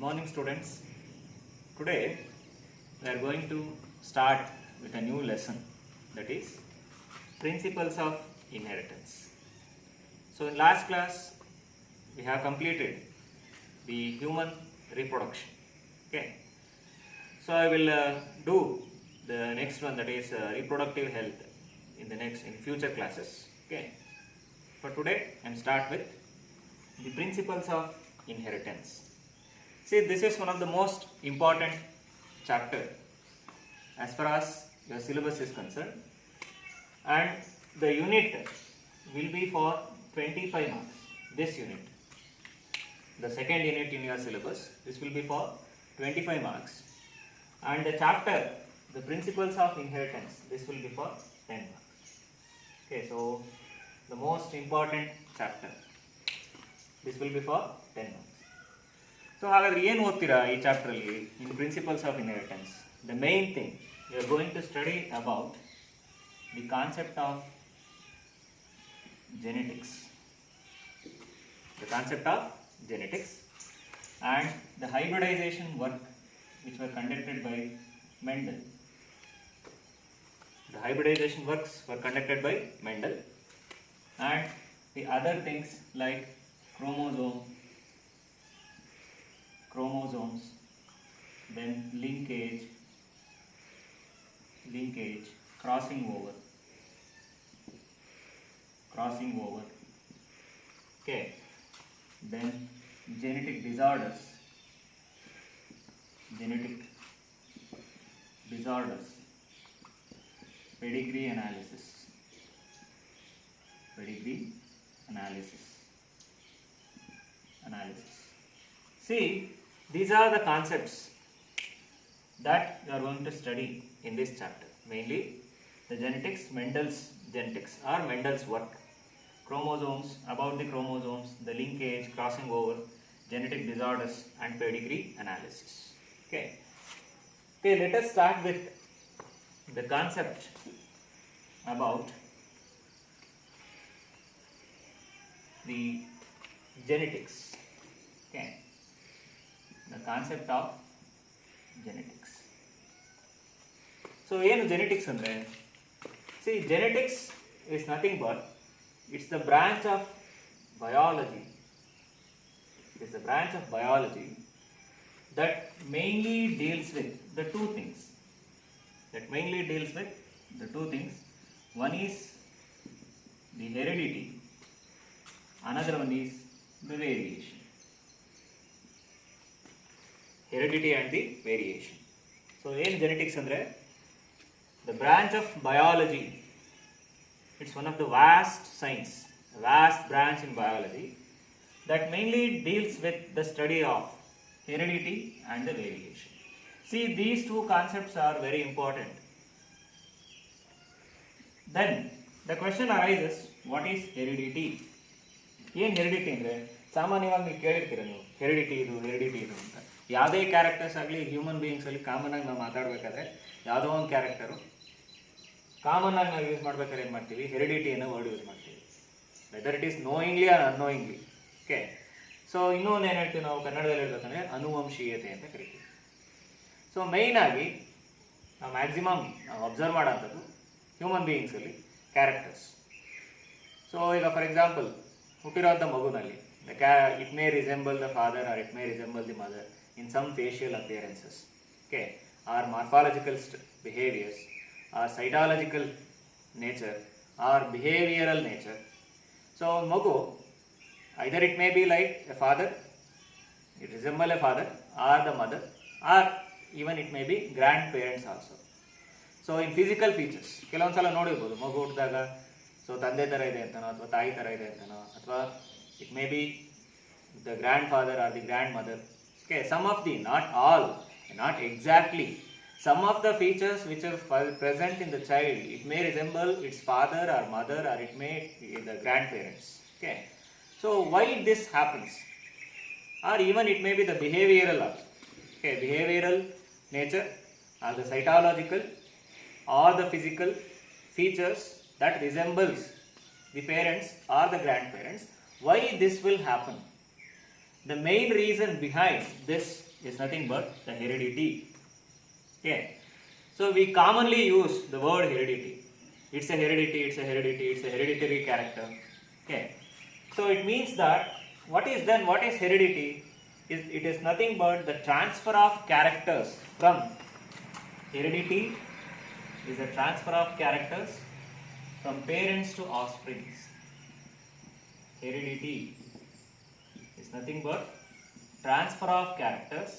morning, students. Today we are going to start with a new lesson, that is principles of inheritance. So in last class we have completed the human reproduction. Okay. So I will do the next one, that is reproductive health, in future classes. Okay. For today I am start with the principles of inheritance. See, this is one of the most important chapter as far as your syllabus is concerned, and the unit will be for 25 marks. This unit, the second unit in your syllabus, this will be for 25 marks, and the chapter, the principles of inheritance, this will be for 10 marks. Okay, so the most important chapter, this will be for 10 marks. So ಹಾಗಾದ್ರೆ ಏನು ಓದ್ತೀರಾ ಈ chapter ಅಲ್ಲಿ in principles of inheritance? The main thing you are going to study about the concept of genetics, the concept of genetics and the hybridization work which were conducted by Mendel. The hybridization works were conducted by Mendel, and the other things like chromosomes, then linkage, crossing over, okay, then genetic disorders, pedigree analysis. See, these are the concepts that you are going to study in this chapter. Mainly the genetics, Mendel's genetics or Mendel's work, chromosomes, about the chromosomes, the linkage, crossing over, genetic disorders and pedigree analysis. Okay, let us start with the concept about the genetics. Okay, the concept of genetics. So ಏನು genetics ಅಂದ್ರೆ? See, genetics is nothing but it's the branch of biology. It is the branch of biology that mainly deals with the two things. One is the heredity, another one is the variation. Heredity and the variation. So ಏನು genetics ಅಂದ್ರೆ? The branch of biology. It's one of the vast science, a vast branch in biology that mainly deals with the study of heredity and the variation. See, these two concepts are very important. Then the question arises, what is heredity? ಏನು heredity ಅಂದರೆ? ಸಾಮಾನ್ಯವಾಗಿ ನೀವು ಕೇಳಿರ್ತೀರ, ನೀವು heredity ಇದು ಅಂತ. ಯಾವುದೇ characters ಆಗಲಿ human ಬೀಯಿಂಗ್ಸಲ್ಲಿ common ಆಗಿ ನಾವು ಮಾತಾಡಬೇಕಾದ್ರೆ ಯಾವುದೋ ಒಂದು ಕ್ಯಾರೆಕ್ಟರು ಕಾಮನ್ ಆಗಿ ನಾವು ಯೂಸ್ ಮಾಡ್ಬೇಕಾದ್ರೆ ಏನು ಮಾಡ್ತೀವಿ? ಹೆರಿಡಿಟಿ ಅನ್ನೋ ವರ್ಡ್ ಯೂಸ್ ಮಾಡ್ತೀವಿ, whether it is knowingly or annoyingly. Okay, so ಇನ್ನೊಂದು ಏನು ಹೇಳ್ತೀವಿ ನಾವು ಕನ್ನಡದಲ್ಲಿ ಹೇಳ್ಬೇಕಂದ್ರೆ ಅನುವಂಶೀಯತೆ ಅಂತ ಕರಿತೀವಿ. ಸೊ ಮೇಯ್ನಾಗಿ ನಾವು ಮ್ಯಾಕ್ಸಿಮಮ್ ನಾವು ಅಬ್ಸರ್ವ್ ಮಾಡೋಂಥದ್ದು ಹ್ಯೂಮನ್ ಬೀಯಿಂಗ್ಸಲ್ಲಿ ಕ್ಯಾರೆಕ್ಟರ್ಸ್. ಸೊ ಈಗ ಫಾರ್ ಎಕ್ಸಾಂಪಲ್ ಹುಟ್ಟಿರೋಂಥ ಮಗುನಲ್ಲಿ it may resemble the father or it may resemble the mother in some facial appearances, okay, or morphological behaviors, or cytological nature, or behavioral nature. So magu, either it may be like a father, it resemble a father or the mother, or even it may be grandparents also. So in physical features ಕೆಲವೊಂದ್ಸಲ ನೋಡಿರ್ಬೋದು ಮಗು ಹುಟ್ಟಿದಾಗ so ತಂದೆ ಥರ ಇದೆ ಅಂತನೋ ಅಥವಾ ತಾಯಿ ಥರ ಇದೆ ಅಂತನೋ, ಅಥವಾ it may be the grandfather or the grandmother. Okay, some of the, not all, not exactly, some of the features which are present in the child, it may resemble its father or mother, or it may be the grandparents. Okay, so why this happens? Or even it may be the behavioral also. Okay, behavioral nature or the cytological or the physical features that resembles the parents or the grandparents. Why this will happen? The main reason behind this is nothing but the heredity. Okay. So we commonly use the word heredity. It's a heredity, it's a heredity, it's a hereditary character. Okay. So it means that what is heredity? It is nothing but the transfer of characters from heredity is the transfer of characters from parents to offspring. Heredity is nothing but transfer of characters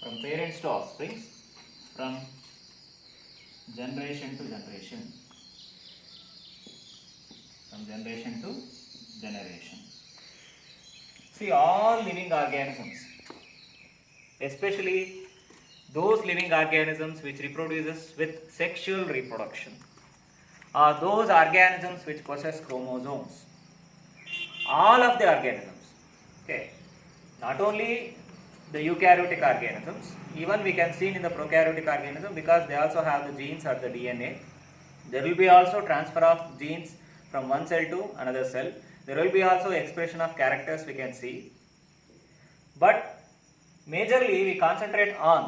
from parents to offspring, from generation to generation. See, all living organisms, especially those living organisms which reproduces with sexual reproduction, are those organisms which possess chromosomes. All of the organisms, okay, not only the eukaryotic organisms, even we can see in the prokaryotic organism, because they also have the genes or the DNA. There will be also transfer of genes from one cell to another cell. There will be also expression of characters we can see. But majorly we concentrate on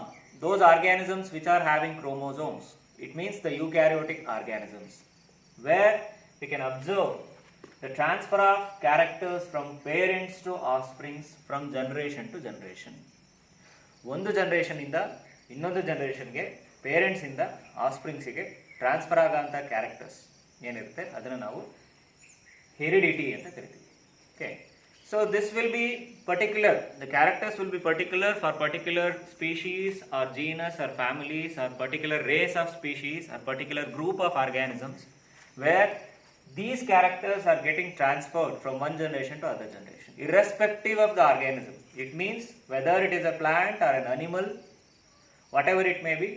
those organisms which are having chromosomes. It means the eukaryotic organisms, where we can observe the transfer of characters from parents to offsprings from generation to generation. ಒಂದು generation ಇಂದ ಇನ್ನೊಂದು ಜನರೇಷನ್ಗೆ, parents ಇಂದ ಆಫ್ಸ್ಪ್ರಿಂಗ್ಸಿಗೆ transfer ಆಗೋಂಥ characters ಏನಿರುತ್ತೆ ಅದನ್ನು ನಾವು heredity ಅಂತ ಕರಿತೀವಿ. Okay, so this will be particular, the characters will be particular for particular species or genus or families or particular race of species or particular group of organisms, where these characters are getting transferred from one generation to other generation, irrespective of the organism. It means whether it is a plant or an animal, whatever it may be,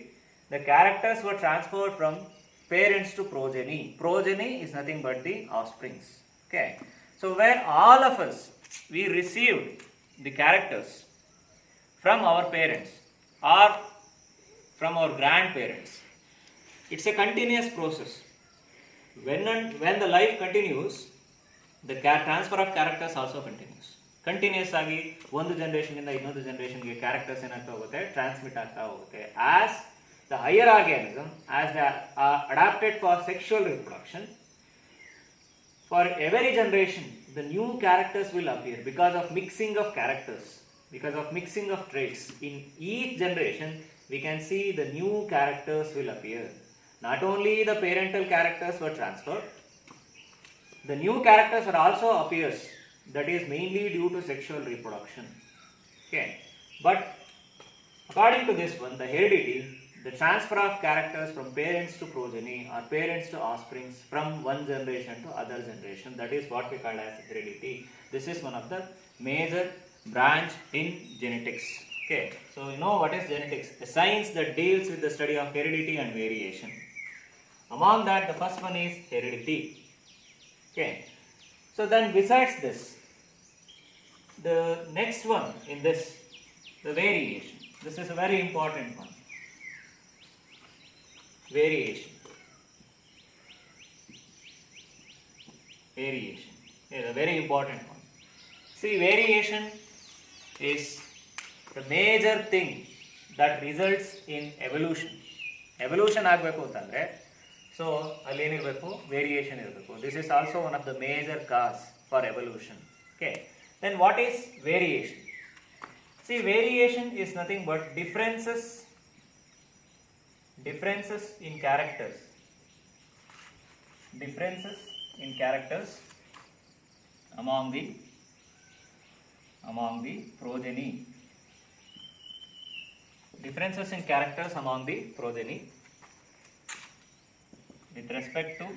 the characters were transferred from parents to progeny. Progeny is nothing but the offsprings. Okay, so where all of us, we received the characters from our parents or from our grandparents. It's a continuous process. When the life continues, the transfer of characters also continues. Continues ಆಗಿ ಒಂದು ಜನರೇಷನಿಂದ ಇನ್ನೊಂದು ಜನರೇಷನ್ಗೆ characters ಏನಾಗ್ತಾ ಹೋಗುತ್ತೆ, transmit ಆಗ್ತಾ ಹೋಗುತ್ತೆ. As the higher organism, as the adapted for sexual reproduction, for every generation the new characters will appear because of mixing of characters, because of mixing of traits. In each generation we can see the new characters will appear. Not only the parental characters were transferred, the new characters are also appears, that is mainly due to sexual reproduction. Okay, but according to this one, the heredity, the transfer of characters from parents to progeny or parents to offsprings from one generation to other generation, that is what we call as heredity. This is one of the major branch in genetics. Okay, so you know what is genetics? A science that deals with the study of heredity and variation. Among that, the first one is heredity. Okay, so then besides this, the next one in this, the variation. This is a very important one. Variation is a very important one. See, variation is the major thing that results in evolution. Evolution ಆಗಬೇಕು ಅಂತಂದರೆ, so ಅಲ್ಲಿ ಏನಿರಬೇಕು, variation ಇರಬೇಕು. This is also one of the major cause for evolution. Okay, then what is variation? See, variation is nothing but differences in characters among the progeny. Differences in characters among the progeny with respect to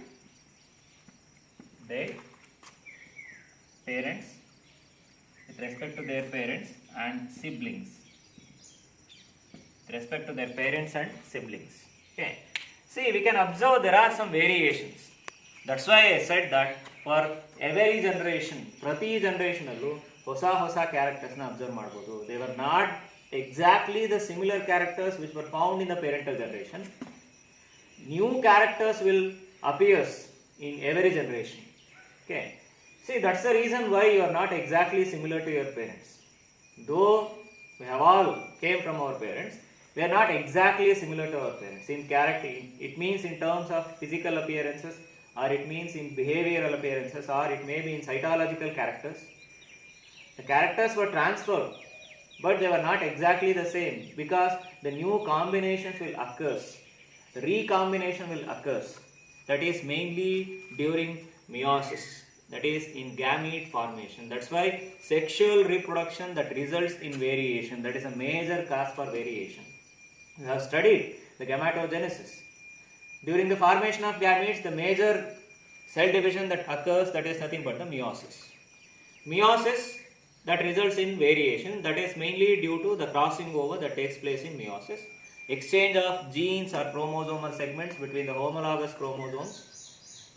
their parents, and siblings. With respect to their parents and siblings. Okay. See, we can observe there are some variations. That's why I said that for every generation, ಪ್ರತಿ generation ಅಲ್ಲೂ ಹೊಸ ಕ್ಯಾರೆಕ್ಟರ್ಸ್ನ observe ಮಾಡ್ಬೋದು. They were not exactly the similar characters which were found in the parental generation. New characters will appear in every generation. Okay. See, that's the reason why you are not exactly similar to your parents. Though we have all came from our parents, we are not exactly similar to our parents. In character, it means in terms of physical appearances, or it means in behavioral appearances, or it may be in cytological characters. The characters were transferred, but they were not exactly the same because the new combinations will occur. The recombination will occur. That is mainly during meiosis. That is in gamete formation. That's why sexual reproduction that results in variation. That is a major cause for variation. We have studied the gametogenesis. During the formation of gametes, the major cell division that occurs, that is nothing but the meiosis. Meiosis that results in variation, that is mainly due to the crossing over that takes place in meiosis. Exchange of genes or chromosomal segments between the homologous chromosomes,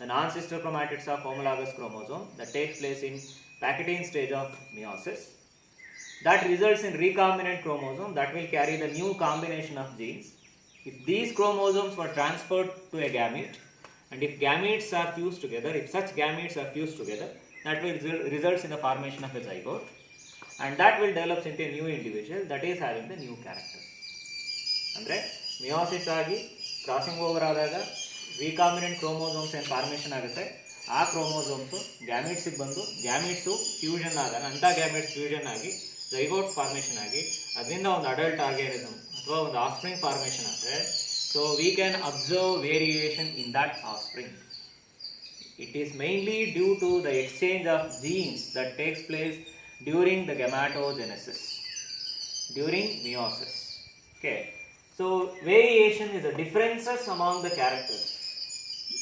the non-sister chromatids of homologous chromosome that takes place in Pachytene stage of meiosis. That results in recombinant chromosome that will carry the new combination of genes. If these chromosomes were transferred to a gamete, and if gametes are fused together, if such gametes are fused together, that will results in the formation of a zygote, and that will develop into a new individual that is having the new characters. ಅಂದರೆ meiosis ಆಗಿ crossing over ಆದಾಗ recombinant chromosomes ಏನು formation ಆಗುತ್ತೆ, ಆ chromosomes ಗ್ಯಾಮಿಟ್ಸಿಗೆ ಬಂದು gametes fusion ಆದಾಗ ಅಂಥ ಗ್ಯಾಮಿಟ್ಸ್ ಫ್ಯೂಷನ್ ಆಗಿ ಝೈಗೋಟ್ ಫಾರ್ಮೇಷನ್ ಆಗಿ ಅದರಿಂದ ಒಂದು ಅಡಲ್ಟ್ ಆರ್ಗ್ಯಾನಿಸಮ್ ಅಥವಾ ಒಂದು ಆಫ್ಸ್ಪ್ರಿಂಗ್ ಫಾರ್ಮೇಷನ್ ಆದರೆ, so we can observe variation in that offspring. It is mainly due to the exchange of genes that takes place during the gametogenesis, during meiosis. Okay. So variation is the differences among the characters.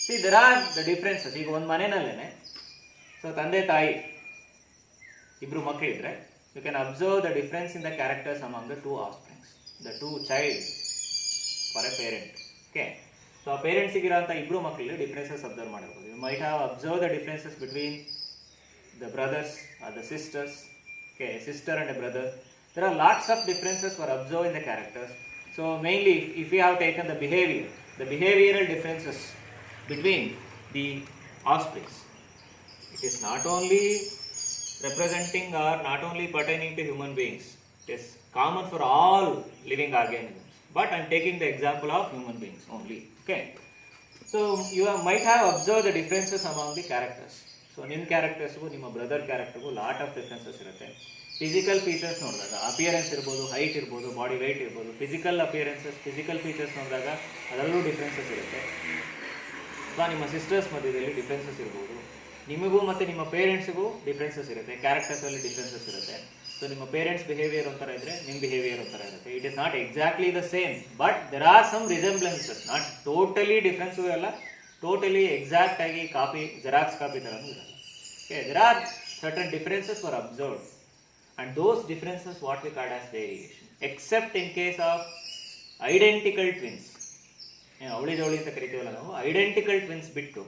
See, there are the differences. ಈಗ ಒಂದು ಮನೆಯಲ್ಲೇನೆ so ತಂದೆ ತಾಯಿ ಇಬ್ರು ಮಕ್ಕಳಿದ್ರೆ, you can observe the difference in the characters among the two offsprings, the two child for a parent. Okay. So ಆ ಪೇರೆಂಟ್ಸಿಗಿರೋಂಥ ಇಬ್ಬರು ಮಕ್ಕಳಲ್ಲಿ differences observe ಮಾಡಿರ್ಬೋದು. You might have observe the differences between the brothers or the sisters. Okay, sister and a brother. There are lots of differences for observe in the characters. So mainly if you have taken the behavioural differences between the offsprings, it is not only representing or not only pertaining to human beings, it is common for all living organisms, but I am taking the example of human beings only. Okay, so you might have observed the differences among the characters. So ನಿಮ್ಮ ಕ್ಯಾರೆಕ್ಟರ್ಸ್ಗೂ ನಿಮ್ಮ brother ಕ್ಯಾರೆಕ್ಟರ್ಗೂ lot of differences ಇರುತ್ತೆ. Physical features ನೋಡಿದಾಗ appearance ಇರ್ಬೋದು, height ಇರ್ಬೋದು, body weight ಇರ್ಬೋದು, physical appearances physical features ನೋಡಿದಾಗ ಅದರಲ್ಲೂ differences ಇರುತ್ತೆ. ಅಥವಾ ನಿಮ್ಮ ಸಿಸ್ಟರ್ಸ್ ಮಧ್ಯದಲ್ಲಿ ಡಿಫ್ರೆನ್ಸಸ್ ಇರ್ಬೋದು, ನಿಮಗೂ ಮತ್ತು ನಿಮ್ಮ ಪೇರೆಂಟ್ಸ್ಗೂ ಡಿಫ್ರೆನ್ಸಸ್ ಇರುತ್ತೆ, ಕ್ಯಾರೆಕ್ಟರ್ಸಲ್ಲಿ ಡಿಫ್ರೆನ್ಸಸ್ ಇರುತ್ತೆ. ಸೊ ನಿಮ್ಮ ಪೇರೆಂಟ್ಸ್ ಬಿಹೇವಿಯರ್ ಒಂಥರ ಇದ್ದರೆ ನಿಮ್ಮ ಬಿಹೇವಿಯರ್ ಒಂಥರ ಇರುತ್ತೆ. It is not exactly the same, but there are some resemblances. Not totally difference ಅಲ್ಲ, ಟೋಟಲಿ ಎಕ್ಸಾಕ್ಟ್ ಆಗಿ ಕಾಪಿ ಜೆರಾಕ್ಸ್ ಕಾಪಿ ಥರನೂ ಇರಲ್ಲ. Okay, there are certain differences for observed, and those differences what we called as variation, except in case of identical twins. ಅವಳಿ ಜವಳಿ ಅಂತ ಕರಿತೀವಲ್ಲ ನಾವು, identical twins ಬಿಟ್ಟು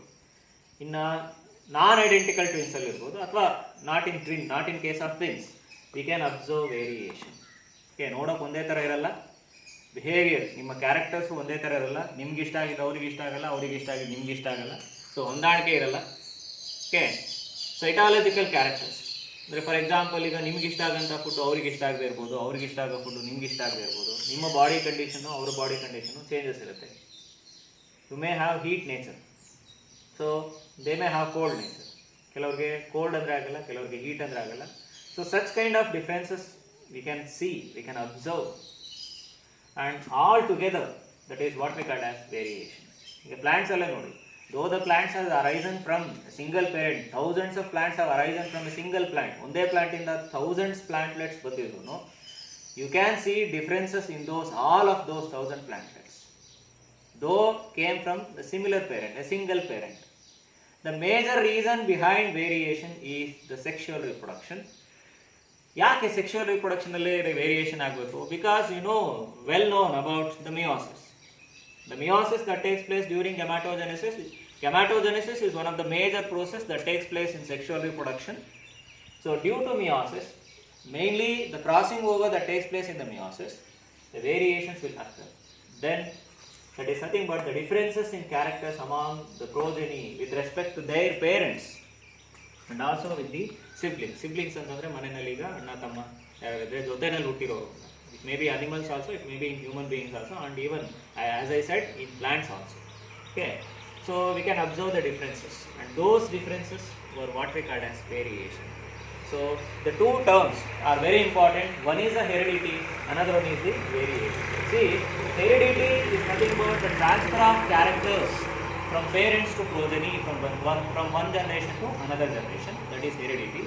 ಇನ್ನು ನಾನ್ ಐಡೆಂಟಿಕಲ್ ಟ್ವಿನ್ಸ್ ಅಲ್ಲಿ ಇರ್ಬೋದು, ಅಥವಾ not in case of twins V can observe variation. Okay, ನೋಡೋಕೆ ಒಂದೇ ಥರ ಇರಲ್ಲ, ಬಿಹೇವಿಯರ್ ನಿಮ್ಮ ಕ್ಯಾರೆಕ್ಟರ್ಸು ಒಂದೇ ಥರ ಇರಲ್ಲ, ನಿಮ್ಗೆ ಇಷ್ಟ ಆಗಿದ್ದು ಅವ್ರಿಗೆ ಇಷ್ಟ ಆಗಲ್ಲ, ಅವ್ರಿಗೆ ಇಷ್ಟ ಆಗಿದ್ದು ನಿಮ್ಗೆ ಇಷ್ಟ ಆಗಲ್ಲ. ಸೊ ಹೊಂದಾಣಿಕೆ ಇರಲ್ಲ. ಓಕೆ, ಸೈಟಾಲಜಿಕಲ್ ಕ್ಯಾರೆಕ್ಟರ್ಸ್ ಅಂದರೆ ಫಾರ್ ಎಕ್ಸಾಂಪಲ್ ಈಗ ನಿಮ್ಗೆ ಇಷ್ಟ ಆಗೋಂಥ ಫುಡ್ ಅವ್ರಿಗೆ ಇಷ್ಟ ಆಗದೆ ಇರ್ಬೋದು, ಅವ್ರಿಗೆ ಇಷ್ಟ ಆಗೋ ಫುಡ್ಡು ನಿಮ್ಗೆ ಇಷ್ಟ ಆಗದೆ ಇರ್ಬೋದು. ನಿಮ್ಮ ಬಾಡಿ ಕಂಡೀಷನು ಅವ್ರ ಬಾಡಿ ಕಂಡೀಷನು ಚೇಂಜಸ್ ಇರುತ್ತೆ. You may have heat nature, so they may have cold nature. ಕೆಲವ್ರಿಗೆ ಕೋಲ್ಡ್ ಅಂದರೆ ಆಗಲ್ಲ, ಕೆಲವ್ರಿಗೆ ಹೀಟ್ ಅಂದರೆ ಆಗಲ್ಲ. So such kind of differences we can see, we can observe, and all together that is what we called as variation. ಈಗ plants ಎಲ್ಲ ನೋಡಿ, though the plants have arisen from a single parent, thousands of plants have arisen from a single plant, ಒಂದೇ plant ಇಂದ thousands plantlets ಬಂದಿದ್ರು, you can see differences in those, all of those 1000 plantlets, though came from the similar parent, a single parent. The major reason behind variation is the sexual reproduction. ಯಾಕೆ sexual reproduction ಅಲ್ಲಿ variation ಆಗಬೇಕು? Because you know well known about the meiosis. The meiosis that takes place during gametogenesis. Gametogenesis is one of the major processes that takes place in sexual reproduction. So due to meiosis, mainly the crossing over that takes place in the meiosis, the variations will occur. Then that is nothing but the differences in characters among the progeny with respect to their parents and also with the siblings. Siblings ಅಂತಂದ್ರೆ ಮನೆಯಲ್ಲಿ ಈಗ ಅಣ್ಣ ತಮ್ಮ ಯಾರಿದ್ರೆ ಜೊತೆನಲ್ಲಿ ಹುಟ್ಟಿರೋರು. It may be animals also, it may be in human beings also, and even as I said in plants also. Okay, so we can observe the differences, and those differences were what we call as variation. So the two terms are very important. One is the heredity, another one is the variation. See, heredity is nothing but the transfer of characters from parents to progeny, from one generation to another generation. That is heredity.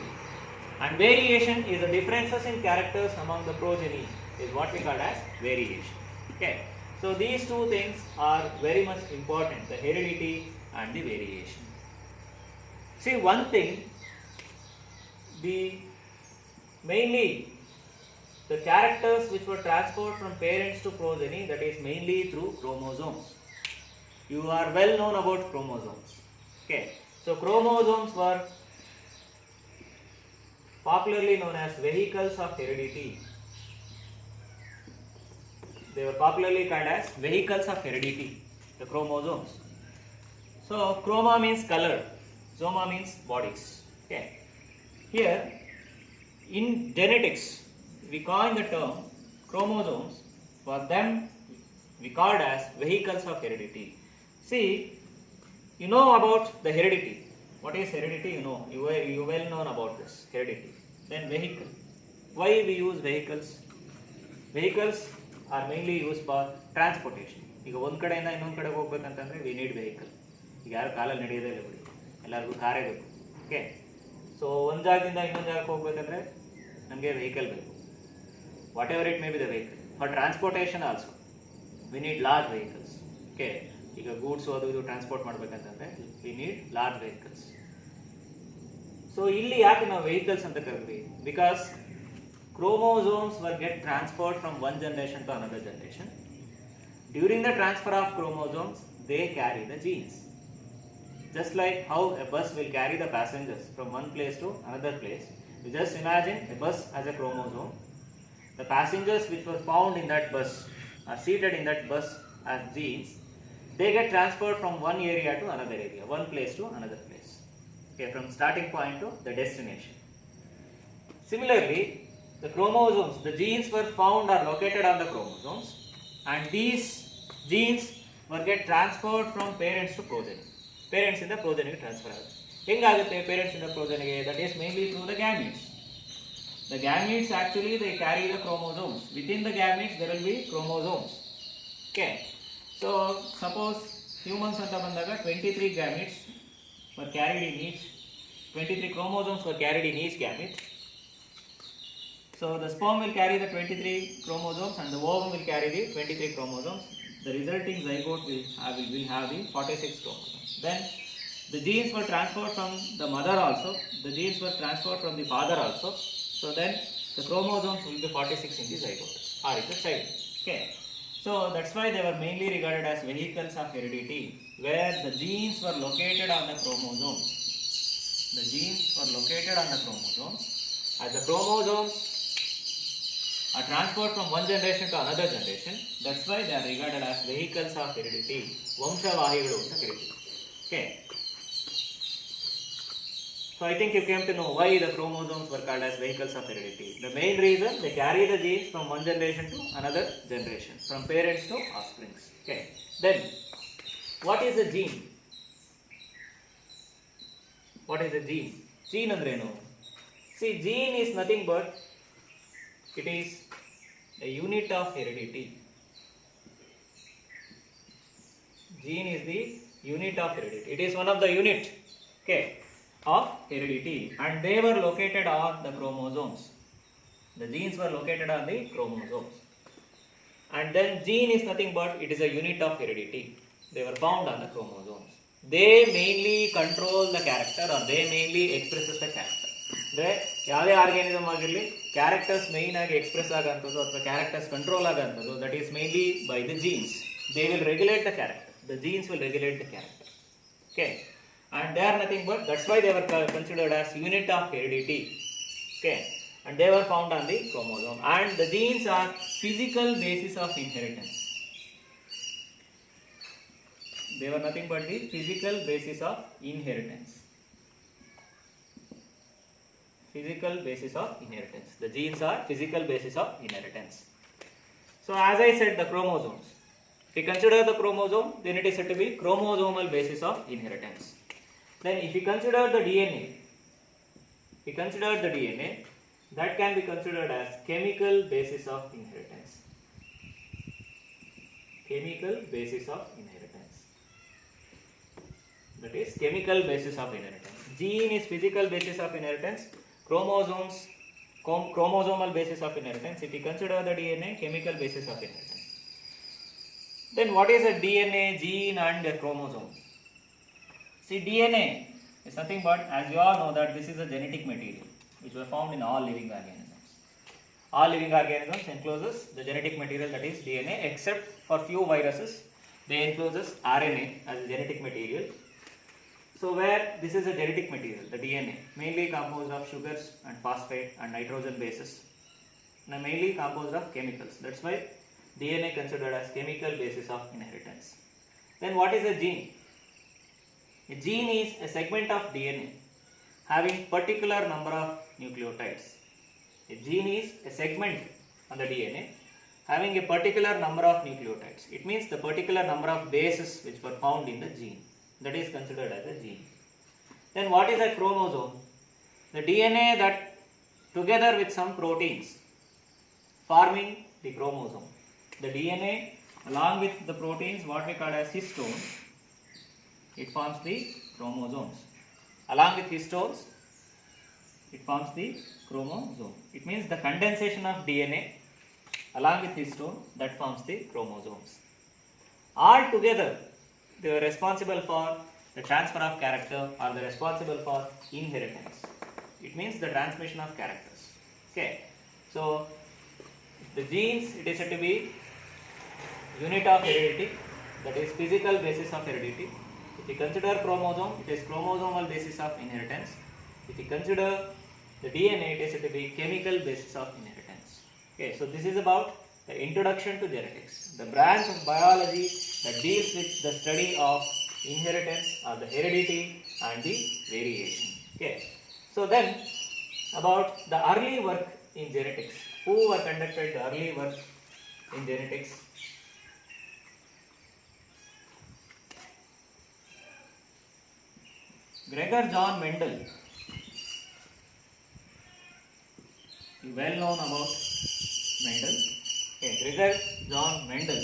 And variation is the differences in characters among the progeny, is what we call as variation. Okay. So these two things are very much important, the heredity and the variation. See, one thing, mainly the characters which were transferred from parents to progeny, that is mainly through chromosomes. You are well known about chromosomes. Okay, so chromosomes were popularly known as vehicles of heredity. They were popularly called as vehicles of heredity, the chromosomes. So chroma means color, soma means bodies. Okay, here in genetics we coin the term chromosomes. For them we called as vehicles of heredity. See, you know about the heredity. What is heredity? You know, you well known about this heredity. Then vehicle. Why we use vehicles? Vehicles are mainly used for transportation. ಈಗ ಒಂದು ಕಡೆಯಿಂದ ಇನ್ನೊಂದು ಕಡೆಗೆ ಹೋಗ್ಬೇಕಂತಂದ್ರೆ we need vehicle. ಈಗ ಯಾರು ಕಾಲಲ್ಲಿ ನಡೆಯೋದೇ ಇಲ್ಲ ಬಿಡಿ, ಎಲ್ಲರಿಗೂ ಕಾರೇ ಬೇಕು. ಓಕೆ, ಸೊ ಒಂದು ಜಾಗದಿಂದ ಇನ್ನೊಂದು ಜಾಗಕ್ಕೆ ಹೋಗ್ಬೇಕಂದ್ರೆ ನಮಗೆ ವೆಹಿಕಲ್ ಬೇಕು. Whatever it may be the vehicle. For transportation also we need large vehicles. Okay, ಈಗ ಗೂಡ್ಸು ಅದು ಇದು ಟ್ರಾನ್ಸ್ಪೋರ್ಟ್ ಮಾಡ್ಬೇಕಂತಂದ್ರೆ we need large vehicles. So ಇಲ್ಲಿ ಯಾಕೆ ನಾವು ವೆಹಿಕಲ್ಸ್ ಅಂತ ಕರಿದ್ವಿ? Because chromosomes will get transferred from one generation to another generation. During the transfer of chromosomes, they carry the genes. Just like how a bus will carry the passengers from one place to another place. You just imagine a bus as a chromosome. The passengers which were found in that bus are seated in that bus as genes. They get transferred from one area to another area, one place to another place. Okay, from starting point to the destination. Similarly, the chromosomes, the genes were found or located on the chromosomes, and these genes will get transferred from parents to progeny. Parents in the progeny transfer ಆಗುತ್ತೆ. ಹೆಂಗಾಗುತ್ತೆ parents in the progeny? That is mainly through the gametes. The gametes actually they carry the chromosomes. Within the gametes there will be chromosomes. Okay. So suppose humans ಅಂತ ಬಂದಾಗ 23 gametes were carried in each, 23 chromosomes were carried in each gamete. So the sperm will carry the 23 chromosomes and the ovum will carry the 23 chromosomes. The resulting zygote will have the 46 chromosomes. Then the genes were transferred from the mother also. The genes were transferred from the father also. So then the chromosomes will be 46 in the zygote or in the child. Okay. So that's why they were mainly regarded as vehicles of heredity, where the genes were located on the chromosomes. The genes were located on the chromosomes. As the chromosomes are transferred from one generation to another generation, that's why they are regarded as vehicles of heredity. ವಂಶವಾಹಿಗಳು ಅಂತ ಕರೀತೀವಿ. Okay. So I think you came to know why the chromosomes were called as vehicles of heredity. The main reason, they carry the genes from one generation to another generation, from parents to offsprings. Okay. Then, what is a gene? What is a gene? Gene andrenu? See, gene is nothing but it is a unit of heredity. Gene is the unit of heredity. It is one of the unit, okay, of heredity, and they were located on the chromosomes. The genes were located on the chromosomes. And then gene is nothing but it is a unit of heredity. They were found on the chromosomes. They mainly control the character, or they mainly expresses the character. ಅಂದರೆ ಯಾವುದೇ organism ಆಗಿರಲಿ characters main ಆಗಿ express ಆಗೋಂಥದ್ದು ಅಥವಾ characters control ಆಗೋಂಥದ್ದು, that is mainly by the genes. They will regulate the character. The genes will regulate the character. Okay, and they are nothing but, that's why they were considered as unit of heredity. Okay, and they were found on the chromosome. And the genes are physical basis of inheritance. They were nothing but the physical basis of inheritance. Physical basis of inheritance. The genes are physical basis of inheritance. So as I said, the chromosomes. If you consider the chromosome, then it is said to be chromosomal basis of inheritance. Then if you consider the DNA, that can be considered as chemical basis of inheritance. Chemical basis of inheritance. That is chemical basis of inheritance. Gene is physical basis of inheritance. Chromosomes, chromosomal basis of inheritance. If you consider the DNA, chemical basis of inheritance. Then what is a DNA, gene and a chromosome? See, DNA is nothing but, as you all know, that this is a genetic material which were found in all living organisms. All living organisms encloses the genetic material, that is DNA, except for few viruses. They encloses RNA as a genetic material. So where this is a genetic material, the DNA, mainly composed of sugars and phosphate and nitrogen bases, and mainly composed of chemicals. That's why DNA considered as chemical basis of inheritance. Then what is a gene? A gene is a segment of DNA having particular number of nucleotides. A gene is a segment on the DNA having a particular number of nucleotides. It means the particular number of bases which were found in the gene. That is considered as a gene. Then what is a chromosome? The DNA that together with some proteins forming the chromosome. The DNA along with the proteins, what we call as histone, it forms the chromosomes. Along with histones, it forms the chromosome. It means the condensation of DNA along with histone, that forms the chromosomes. All together, they are responsible for the transfer of character, or they are responsible for inheritance. It means the transmission of characters. Okay. So the genes, it is said to be unit of heredity, that is physical basis of heredity. If you consider chromosome, it is chromosomal basis of inheritance. If you consider the DNA, it is said to be chemical basis of inheritance. Okay, so this is about the introduction to genetics, the branch of biology that deals with the study of inheritance or the heredity and the variation. Okay, so then about the early work in genetics. Who were conducted the early work in genetics? Gregor John Mendel. You well known about Mendel. Okay, Gregor John Mendel,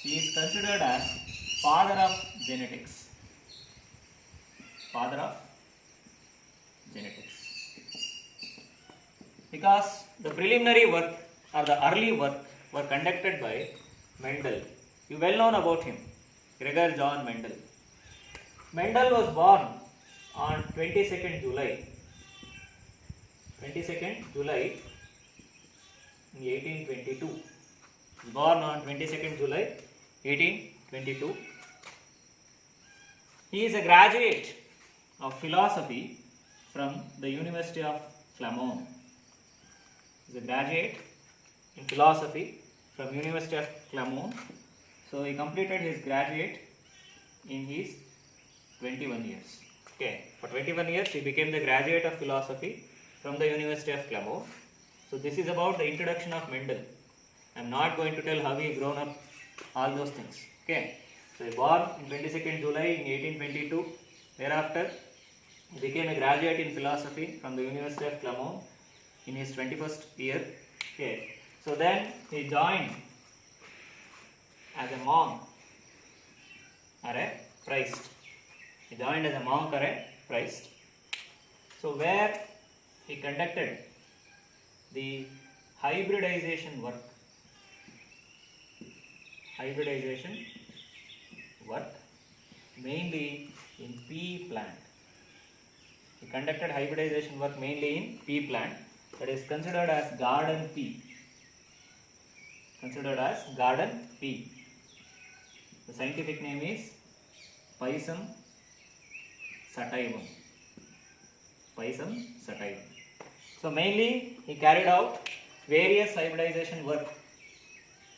he is considered as father of genetics. Father of genetics. Because the preliminary work or the early work were conducted by Mendel. You well known about him, Gregor John Mendel. Mendel was born on 22nd July. 22nd July in 1822. Born on 22nd July 1822. He is a graduate of philosophy from the University of Clermont. He is a graduate in philosophy from University of Clermont. So he completed his graduate in his 21 years. Okay, for 21 years he became the graduate of philosophy from the University of Clermont. So this is about the introduction of Mendel. I am not going to tell how he grown up, all those things. Okay, so he born in 22nd July in 1822. Thereafter, he became a graduate in philosophy from the University of Clermont in his 21st year. Okay, so then he joined as a monk or a priest. He joined as a monk or a priest. So where he conducted the hybridization work. Mainly in pea plant. He conducted hybridization work mainly in pea plant, that is considered as garden pea. The scientific name is Pisum sativum. So mainly he carried out various hybridization work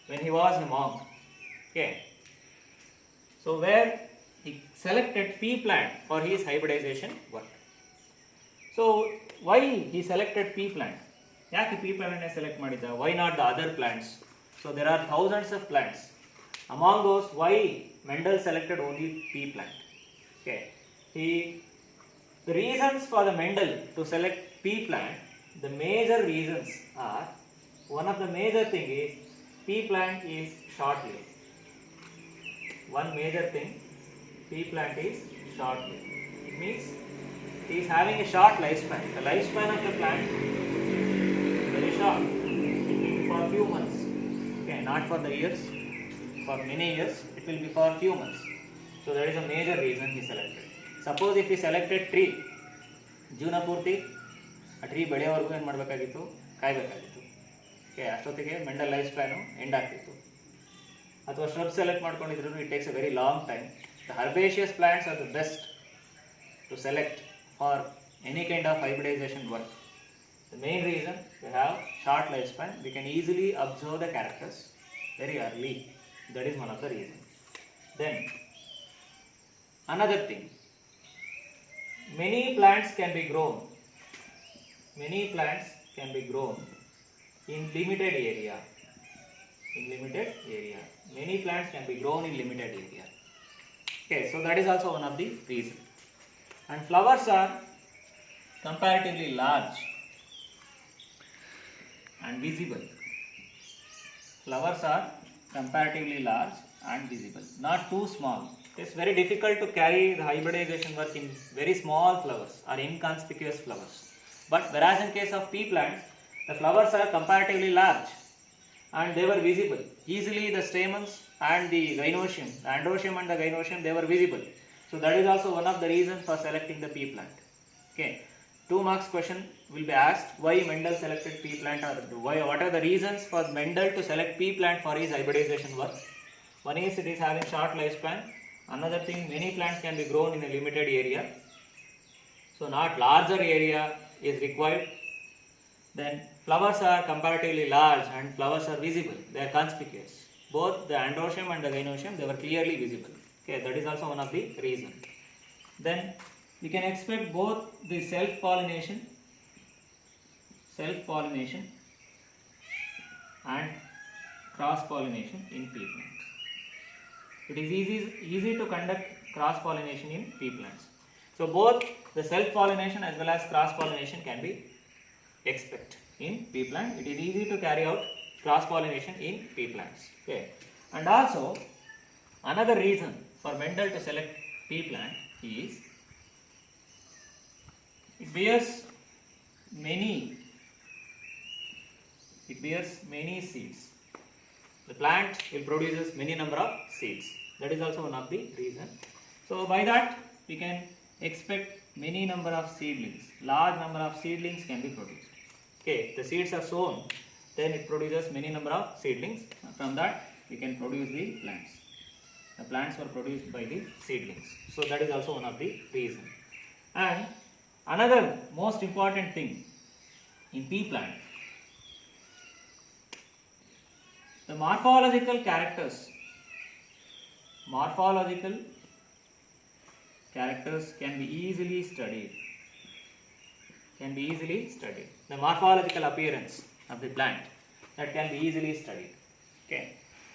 when he was a monk. Okay. So where he selected pea plant for his hybridization work. So why he selected pea plant? ಯಾಕೆ pea plant select ಮಾಡಿದ? Why not the other plants? So there are thousands of plants. Among those, why Mendel selected only pea plant? Okay. The reasons for the Mendel to select pea plant, the major reasons are, one of the major thing is pea plant is short-lived. One major thing, pea plant is short-lived. It means it is having a short lifespan. The lifespan of the plant is very short. It will be for a few months. Okay, not for the years. For many years, it will be for a few months. So that is a major reason he selected. Suppose if he selected tree, ಜೀವನ ಪೂರ್ತಿ ಆ tree ಬೆಳೆಯೋವರೆಗೂ ಏನು ಮಾಡಬೇಕಾಗಿತ್ತು? ಕಾಯಬೇಕಾಗಿತ್ತು. Okay, ಅಷ್ಟೊತ್ತಿಗೆ Mendel life span end ಆಗ್ತಿತ್ತು. ಅಥವಾ shrub select ಮಾಡ್ಕೊಂಡಿದ್ರು, it takes a very long time. The herbaceous plants are the best to select for any kind of hybridization work. The main reason, they have short lifespan. We can easily observe the characters very early. That is one of the reasons. Then another thing, many plants can be grown. Many plants can be grown in limited area. In limited area. Many plants can be grown in limited area. Okay, so that is also one of the reasons. And flowers are comparatively large and visible. Flowers are comparatively large and visible, not too small. It's very difficult to carry the hybridization work in very small flowers or inconspicuous flowers. But whereas in case of pea plants, the flowers are comparatively large and they were visible. Easily the stamens and the gynoecium, the androecium and the gynoecium, they were visible. So that is also one of the reasons for selecting the pea plant. Okay, 2 marks question will be asked, why Mendel selected pea plant, or what are the reasons for Mendel to select pea plant for his hybridization work. One is it is having short lifespan. Another thing, many plants can be grown in a limited area. So not larger area is required. Then flowers are comparatively large and flowers are visible. They are conspicuous. Both the androecium and the gynoecium, they were clearly visible. Okay, that is also one of the reasons. Then we can expect both the self-pollination and cross-pollination in pea plants. It is easy to conduct cross-pollination in pea plants. So both the self-pollination as well as cross-pollination can be expected in pea plant. It is easy to carry out cross-pollination in pea plants. Okay. And also another reason for Mendel to select pea plant is it bears many seeds. The plant will produce many number of seeds. That is also one of the reasons. So by that we can expect many number of seedlings. Large number of seedlings can be produced. Okay, if the seeds are sown, then it produces many number of seedlings. From that we can produce the plants. The plants were produced by the seedlings. So that is also one of the reasons. And another most important thing in pea plant, the morphological characters can be easily studied. The morphological appearance of the plant, that can be easily studied. Okay.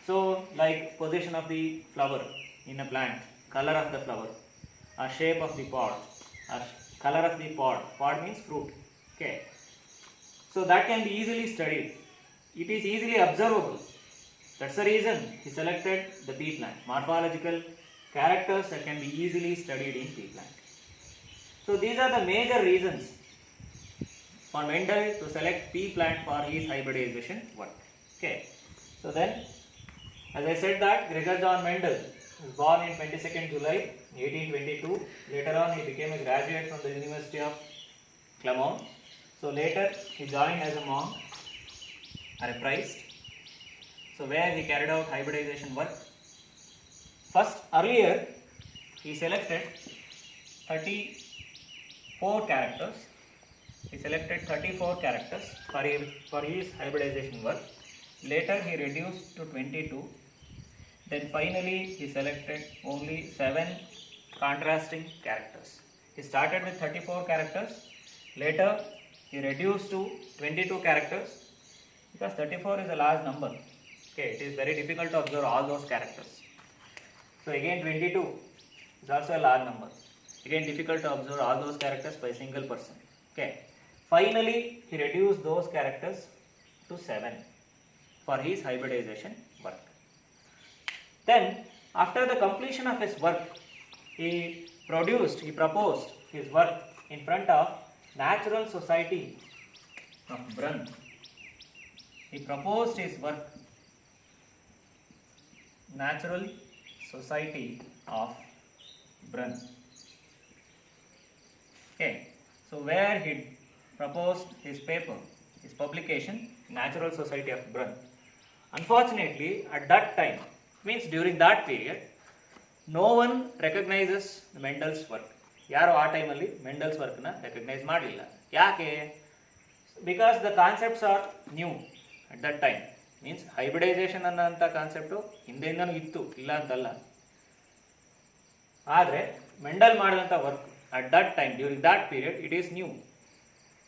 So like position of the flower in a plant, color of the flower, or shape of the pod, or color of the pod. Pod means fruit. Okay. So that can be easily studied. It is easily observable. That's the reason he selected the pea plant. Morphological characters that can be easily studied in pea plant. So these are the major reasons for Mendel to select pea plant for his hybridization work. Okay. So then, as I said that Gregor John Mendel was born in 22nd July 1822. Later on he became a graduate from the University of Clermont. So later he joined as a monk or a priest. So where he carried out hybridization work. First, earlier he selected 34 characters he selected 34 characters for his hybridization work. Later he reduced to 22. Then finally he selected only 7 contrasting characters. He started with 34 characters. Later he reduced to 22 characters because 34 is a large number. Okay, it is very difficult to observe all those characters. So again 22 is also a large number. Again difficult to observe all those characters by a single person. Okay. Finally he reduced those characters to 7 for his hybridization work. Then after the completion of his work, he proposed his work in front of Natural Society of Brunn. He proposed his work Natural Society of Brunn. Okay, so where he proposed his paper, his publication, Natural Society of Brunn. Unfortunately, at that time, means during that period, no one recognizes Mendel's work. ಯಾರು ಆ ಟೈಮಲ್ಲಿ Mendel's ವರ್ಕ್ನ recognise ಮಾಡಲಿಲ್ಲ. ಯಾಕೆ? Because the concepts are new at that time. Means hybridization ಅನ್ನೋಂಥ concept ಹಿಂದೆಯಿಂದನೂ ಇತ್ತು, ಇಲ್ಲ ಅಂತಲ್ಲ. ಆದರೆ ಮೆಂಡಲ್ ಮಾಡಿದಂಥ work at that time, during that period, it is new.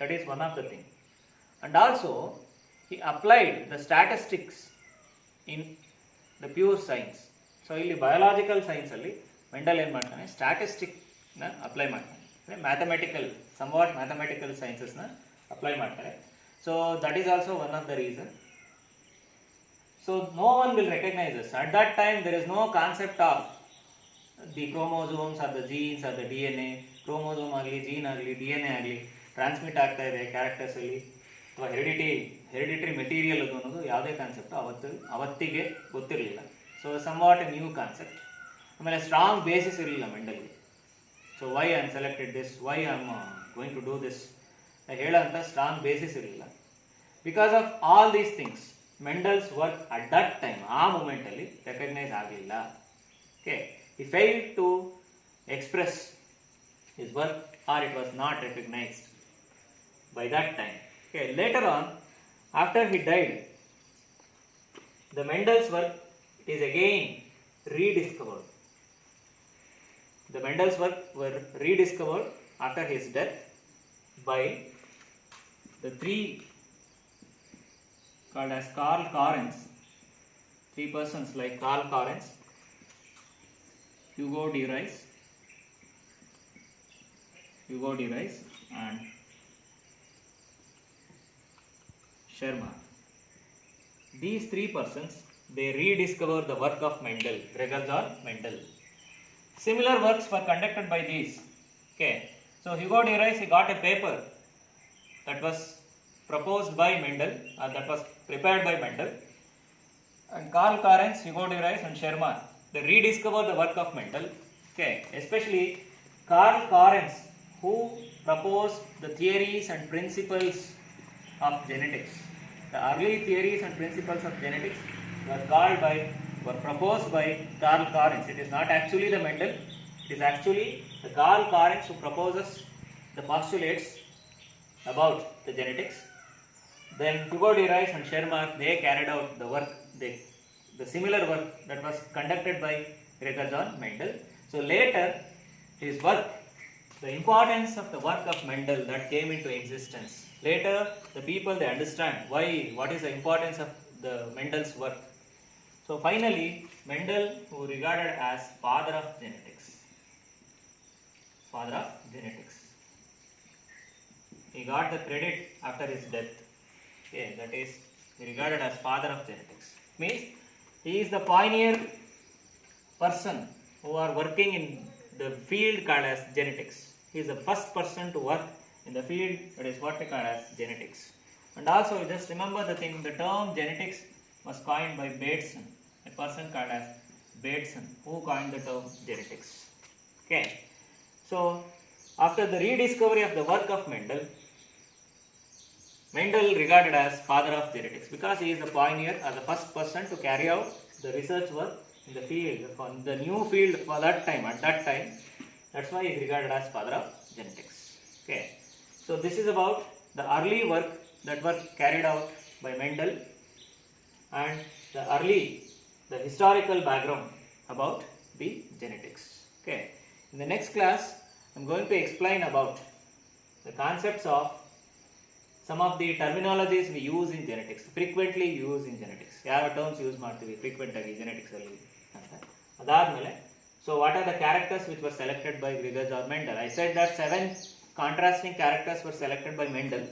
That is one of the thing. And also he applied the statistics in the pure science. So ಇಲ್ಲಿ biological ಸೈನ್ಸಲ್ಲಿ Mendel ಏನು ಮಾಡ್ತಾನೆ, ಸ್ಟ್ಯಾಟಿಸ್ಟಿಕ್ನ ಅಪ್ಲೈ ಮಾಡ್ತಾನೆ, ಅಂದರೆ mathematical, somewhat mathematical ಸೈನ್ಸಸ್ನ apply ಮಾಡ್ತಾರೆ. So that is also one of the reason. So no one will recognise this. At that time there is no concept of the chromosomes are the genes are the D N A. Chromosome ಆಗಲಿ, gene ಆಗಲಿ, D N A ಆಗಲಿ transmit ಆಗ್ತಾ ಇದೆ ಕ್ಯಾರೆಕ್ಟರ್ಸಲ್ಲಿ, ಅಥವಾ hereditary material ಅದು ಅನ್ನೋದು ಯಾವುದೇ concept ಅವತ್ತಿಗೆ ಗೊತ್ತಿರಲಿಲ್ಲ. So somewhat a new concept. ಆಮೇಲೆ ಸ್ಟ್ರಾಂಗ್ ಬೇಸಿಸ್ ಇರಲಿಲ್ಲ ಮೆಂಡಲ್ಗೆ. So why I am selected this, why I am going to do this ಹೇಳೋಂಥ ಸ್ಟ್ರಾಂಗ್ ಬೇಸಿಸ್ ಇರಲಿಲ್ಲ. Because of all these things Mendel's work at that time, ಆ ಮೂಮೆಂಟಲ್ಲಿ recognise ಆಗಲಿಲ್ಲ. Okay, he failed to express his work or it was not recognized by that time. Okay, later on, after he died, the Mendel's work is again rediscovered. The Mendel's work were rediscovered after his death by the three called as Karl Correns. Three persons like Karl Correns, Hugo de Vries, and Sherman. These three persons, they rediscovered the work of Mendel, Gregor John Mendel. Similar works were conducted by these. Okay, so Hugo de Vries, he got a paper that was proposed by Mendel, or that was prepared by Mendel, and Karl Correns, Hugo de Vries, and Sherman, they rediscovered the work of Mendel. Okay, especially Karl Correns, who proposed the theories and principles of genetics. The early theories and principles of genetics were proposed by Karl Correns. It is not actually the Mendel, it is actually the Karl Correns who proposes the postulates about the genetics. Then Hugo de Vries and Sherman, they carried out the work, the similar work that was conducted by Gregor John Mendel. So later, his work, the importance of the work of Mendel that came into existence. Later, the people, they understand what is the importance of the Mendel's work. So finally, Mendel, who regarded as father of genetics, he got the credit after his death. Okay, that is, he regarded as father of genetics. Means he is the pioneer person who are working in the field called as genetics. He is the first person to work in the field that is what we call as genetics. And also just remember the thing, the term genetics was coined by Bateson, a person called as Bateson, who coined the term genetics. Okay, so after the rediscovery of the work of Mendel regarded as father of genetics because he is the pioneer or the first person to carry out the research work in the field, for the new field for that time, at that time. That's why he is regarded as father of genetics. Okay, so this is about the early work that were carried out by Mendel and the historical background about the genetics. Okay. In the next class, I am going to explain about the concepts of some of the terminologies we use in genetics, frequently used in genetics. ಯಾವ terms use ಮಾಡ್ತೀವಿ frequent ಆಗಿ genetics ಅಲ್ಲಿ ಅಂತ. ಅದಾದ್ಮೇಲೆ, so what are the characters which were selected by Gregers or Mendel? I said that 7 contrasting characters were selected by Mendel.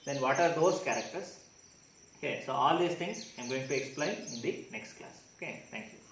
Then what are those characters? Okay, so all these things I am going to explain in the next class. Okay, thank you.